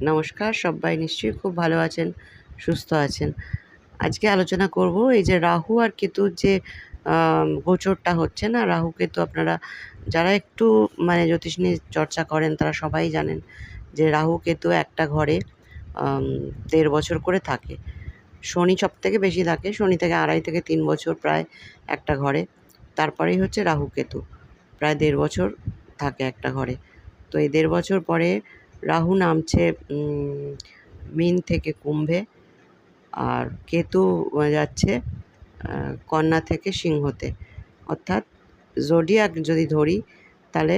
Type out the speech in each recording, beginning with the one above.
নমস্কার, সবাই নিশ্চয়ই খুব ভালো আছেন, সুস্থ আছেন। আজকে আলোচনা করব এই যে রাহু আর কেতুর যে গোচরটা হচ্ছে না, রাহু কেতু আপনারা যারা একটু মানে জ্যোতিষ নিয়ে চর্চা করেন তারা সবাই জানেন যে রাহু কেতু একটা ঘরে ১.৫ বছর করে থাকে। শনি সবথেকে বেশি থাকে, শনি থেকে ২.৫ থেকে ৩ বছর প্রায় একটা ঘরে। তারপরেই হচ্ছে রাহু কেতু, প্রায় ১.৫ বছর থাকে একটা ঘরে। তো এই ১.৫ বছর পরে রাহু নামছে মীন থেকে কুম্ভে, আর কেতু যাচ্ছে কন্যা থেকে সিংহতে। অর্থাৎ জোডিয়াক যদি ধরি তাহলে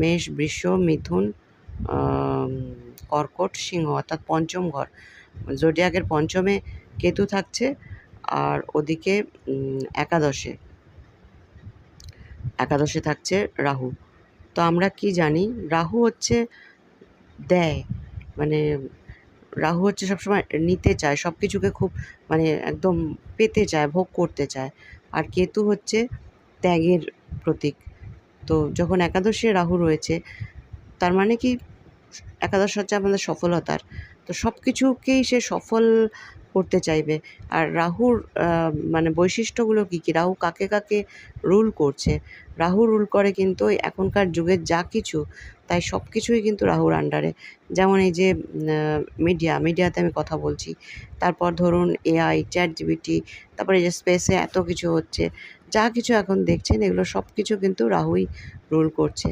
মেষ, বৃষ, মিথুন, কর্কট, সিংহ অর্থাৎ পঞ্চম ঘর। জোডিয়াকের পঞ্চমে কেতু থাকছে, আর ওদিকে একাদশে একাদশে থাকছে রাহু। তো আমরা কি জানি, রাহু হচ্ছে দেয়, মানে রাহু হচ্ছে সবসময় নিতে চায়, সব কিছুকে খুব মানে একদম পেতে চায়, ভোগ করতে চায়। আর কেতু হচ্ছে ত্যাগের প্রতীক। তো যখন একাদশে রাহু রয়েছে, তার মানে কি, একাদশ হচ্ছে আমাদের সফলতার। তো সব কিছুকেই সে সফল করতে চাইবে। আর রাহুর মানে বৈশিষ্ট্যগুলো কী কী, রাহু কাকে কাকে রুল করছে। রাহু রুল করে কিন্তু এখনকার যুগের যা কিছু, তাই সব কিছুই কিন্তু রাহুর আন্ডারে। যেমন এই যে মিডিয়াতে আমি কথা বলছি, তারপর ধরুন এআই, চ্যাটজিপিটি, তারপরে এই যে স্পেসে এত কিছু হচ্ছে, যা কিছু এখন দেখছেন এগুলো সব কিছু কিন্তু রাহুই রুল করছে।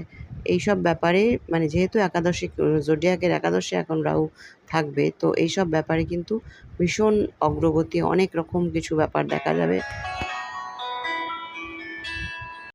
এইসব ব্যাপারে মানে যেহেতু একাদশী জোডিয়াকের একাদশে এখন রাহু থাকবে, তো এইসব ব্যাপারে কিন্তু ভীষণ অগ্রগতি, অনেক রকম কিছু ব্যাপার দেখা যাবে।